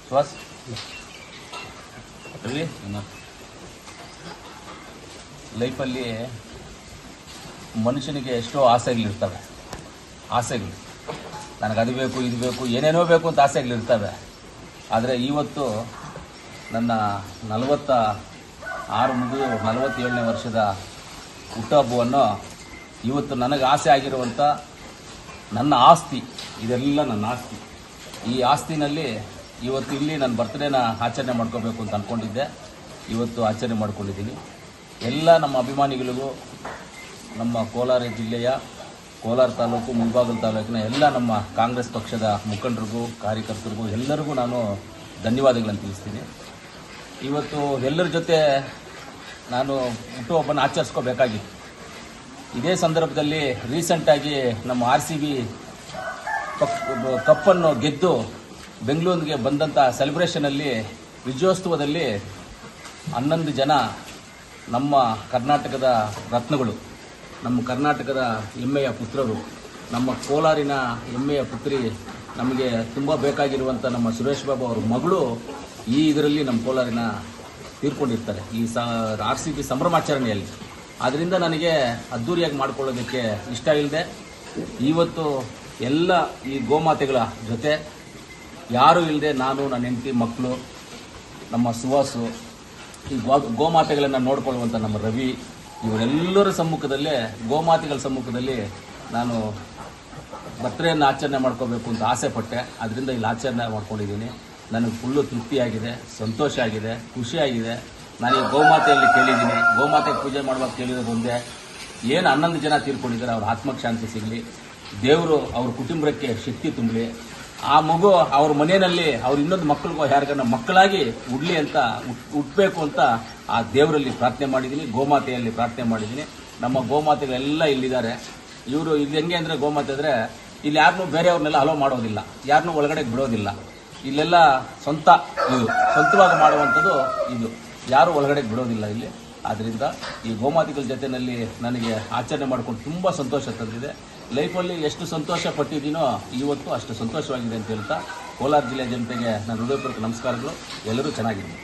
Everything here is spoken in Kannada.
ಶ್ವಾಸ್ ರವಿ ಲೈಫಲ್ಲಿ ಮನುಷ್ಯನಿಗೆ ಎಷ್ಟೋ ಆಸೆಗಳಿರ್ತವೆ. ಆಸೆಗಳು ನನಗೆ ಅದು ಬೇಕು ಇದು ಬೇಕು ಏನೇನೋ ಬೇಕು ಅಂತ ಆಸೆಗಳಿರ್ತವೆ. ಆದರೆ ಇವತ್ತು ನನ್ನ 46 ಮುಗಿದು 47ನೇ ವರ್ಷದ ಹುಟ್ಟುಹಬ್ಬವನ್ನು ಇವತ್ತು ನನಗೆ ಆಸೆ ಆಗಿರುವಂಥ ನನ್ನ ಆಸ್ತಿ, ಇದೆಲ್ಲ ನನ್ನ ಆಸ್ತಿ. ಈ ಆಸ್ತಿನಲ್ಲಿ ಇವತ್ತು ಇಲ್ಲಿ ನನ್ನ ಬರ್ತ್ಡೇನ ಆಚರಣೆ ಮಾಡ್ಕೋಬೇಕು ಅಂತ ಅಂದ್ಕೊಂಡಿದ್ದೆ. ಇವತ್ತು ಆಚರಣೆ ಮಾಡ್ಕೊಂಡಿದ್ದೀನಿ. ಎಲ್ಲ ನಮ್ಮ ಅಭಿಮಾನಿಗಳಿಗೂ, ನಮ್ಮ ಕೋಲಾರ ಜಿಲ್ಲೆಯ ಕೋಲಾರ ತಾಲೂಕು, ಮುಳಬಾಗಿಲು ತಾಲೂಕಿನ ಎಲ್ಲ ನಮ್ಮ ಕಾಂಗ್ರೆಸ್ ಪಕ್ಷದ ಮುಖಂಡರಿಗೂ, ಕಾರ್ಯಕರ್ತರಿಗೂ ಎಲ್ಲರಿಗೂ ನಾನು ಧನ್ಯವಾದಗಳನ್ನು ತಿಳಿಸ್ತೀನಿ. ಇವತ್ತು ಎಲ್ಲರ ಜೊತೆ ನಾನು ಹುಟ್ಟುಹಬ್ಬನ ಆಚರಿಸ್ಕೋಬೇಕಾಗಿತ್ತು. ಇದೇ ಸಂದರ್ಭದಲ್ಲಿ ರೀಸೆಂಟಾಗಿ ನಮ್ಮ RCB ಕಪ್ಪನ್ನು ಗೆದ್ದು ಬೆಂಗಳೂರಿಗೆ ಬಂದಂಥ ಸೆಲೆಬ್ರೇಷನಲ್ಲಿ, ವಿಜಯೋತ್ಸವದಲ್ಲಿ 11 ಜನ ನಮ್ಮ ಕರ್ನಾಟಕದ ರತ್ನಗಳು, ನಮ್ಮ ಕರ್ನಾಟಕದ ಹೆಮ್ಮೆಯ ಪುತ್ರರು, ನಮ್ಮ ಕೋಲಾರಿನ ಹೆಮ್ಮೆಯ ಪುತ್ರಿ, ನಮಗೆ ತುಂಬ ಬೇಕಾಗಿರುವಂಥ ನಮ್ಮ ಸುರೇಶ್ ಬಾಬು ಅವ್ರ ಮಗಳು ಈ ಇದರಲ್ಲಿ ನಮ್ಮ ಕೋಲಾರಿನ ತೀರ್ಕೊಂಡಿರ್ತಾರೆ, ಈ RCB ಸಂಭ್ರಮಾಚರಣೆಯಲ್ಲಿ. ಆದ್ದರಿಂದ ನನಗೆ ಅದ್ಧೂರಿಯಾಗಿ ಮಾಡ್ಕೊಳ್ಳೋದಕ್ಕೆ ಇಷ್ಟ ಇಲ್ಲದೆ ಇವತ್ತು ಎಲ್ಲ ಈ ಗೋಮಾತೆಗಳ ಜೊತೆ ಯಾರೂ ಇಲ್ಲದೆ ನಾನು, ನನ್ನ ಹೆಂಡತಿ, ಮಕ್ಕಳು, ನಮ್ಮ ಸುವಾಸು, ಈ ಗೋಮಾತೆಗಳನ್ನು ನೋಡ್ಕೊಳ್ಳುವಂಥ ನಮ್ಮ ರವಿ, ಇವರೆಲ್ಲರ ಸಮ್ಮುಖದಲ್ಲೇ, ಗೋಮಾತೆಗಳ ಸಮ್ಮುಖದಲ್ಲಿ ನಾನು ಬರ್ತ್ಡೇಯನ್ನು ಆಚರಣೆ ಮಾಡ್ಕೋಬೇಕು ಅಂತ ಆಸೆ ಪಟ್ಟೆ. ಅದರಿಂದ ಇಲ್ಲಿ ಆಚರಣೆ ಮಾಡ್ಕೊಂಡಿದ್ದೀನಿ. ನನಗೆ ಫುಲ್ಲು ತೃಪ್ತಿಯಾಗಿದೆ, ಸಂತೋಷ ಆಗಿದೆ, ಖುಷಿಯಾಗಿದೆ. ನಾನು ಈ ಗೋಮಾತೆಯಲ್ಲಿ ಕೇಳಿದ್ದೀನಿ, ಗೋಮಾತೆಗೆ ಪೂಜೆ ಮಾಡುವಾಗ ಕೇಳಿರೋದು ಒಂದೇ, ಏನು 11 ಜನ ತೀರ್ಕೊಂಡಿದ್ದಾರೆ ಅವ್ರ ಆತ್ಮಕ್ಕೆ ಶಾಂತಿ ಸಿಗಲಿ, ದೇವರು ಅವ್ರ ಕುಟುಂಬಕ್ಕೆ ಶಕ್ತಿ ತುಂಬಲಿ, ಆ ಮಗು ಅವ್ರ ಮನೆಯಲ್ಲಿ ಅವ್ರ ಇನ್ನೊಂದು ಮಕ್ಕಳಿಗೋ ಯಾರಿಗನ್ನ ಮಕ್ಕಳಾಗಿ ಹುಡ್ಲಿ ಅಂತ ಹುಟ್ಟಬೇಕು ಅಂತ ಆ ದೇವರಲ್ಲಿ ಪ್ರಾರ್ಥನೆ ಮಾಡಿದ್ದೀನಿ, ಗೋಮಾತೆಯಲ್ಲಿ ಪ್ರಾರ್ಥನೆ ಮಾಡಿದ್ದೀನಿ. ನಮ್ಮ ಗೋಮಾತೆಗಳೆಲ್ಲ ಇಲ್ಲಿದ್ದಾರೆ. ಇವರು ಇಲ್ಲಿ ಹೆಂಗೆ ಅಂದರೆ, ಗೋಮಾತೆ ಅಂದರೆ ಇಲ್ಲಿ ಯಾರನ್ನೂ ಬೇರೆಯವ್ರನ್ನೆಲ್ಲ ಅಲೋ ಮಾಡೋದಿಲ್ಲ, ಯಾರನ್ನೂ ಒಳಗಡೆ ಬಿಡೋದಿಲ್ಲ. ಇಲ್ಲೆಲ್ಲ ಸ್ವಂತವಾಗಿ ಮಾಡುವಂಥದ್ದು ಇದು, ಯಾರೂ ಒಳಗಡೆ ಬಿಡೋದಿಲ್ಲ ಇಲ್ಲಿ. ಆದ್ದರಿಂದ ಈ ಗೋಮಾತೆಗಳ ಜೊತೆಯಲ್ಲಿ ನನಗೆ ಆಚರಣೆ ಮಾಡ್ಕೊಂಡು ತುಂಬ ಸಂತೋಷ ತಂದಿದೆ. ಲೈಫಲ್ಲಿ ಎಷ್ಟು ಸಂತೋಷ ಪಟ್ಟಿದ್ದೀನೋ ಇವತ್ತು ಅಷ್ಟು ಸಂತೋಷವಾಗಿದೆ ಅಂತ ಹೇಳ್ತಾ, ಕೋಲಾರ ಜಿಲ್ಲೆ ಜನತೆಗೆ ನನ್ನ ಹೃದಯಪೂರ್ವಕ ನಮಸ್ಕಾರಗಳು. ಎಲ್ಲರೂ ಚೆನ್ನಾಗಿದ್ದೀನಿ.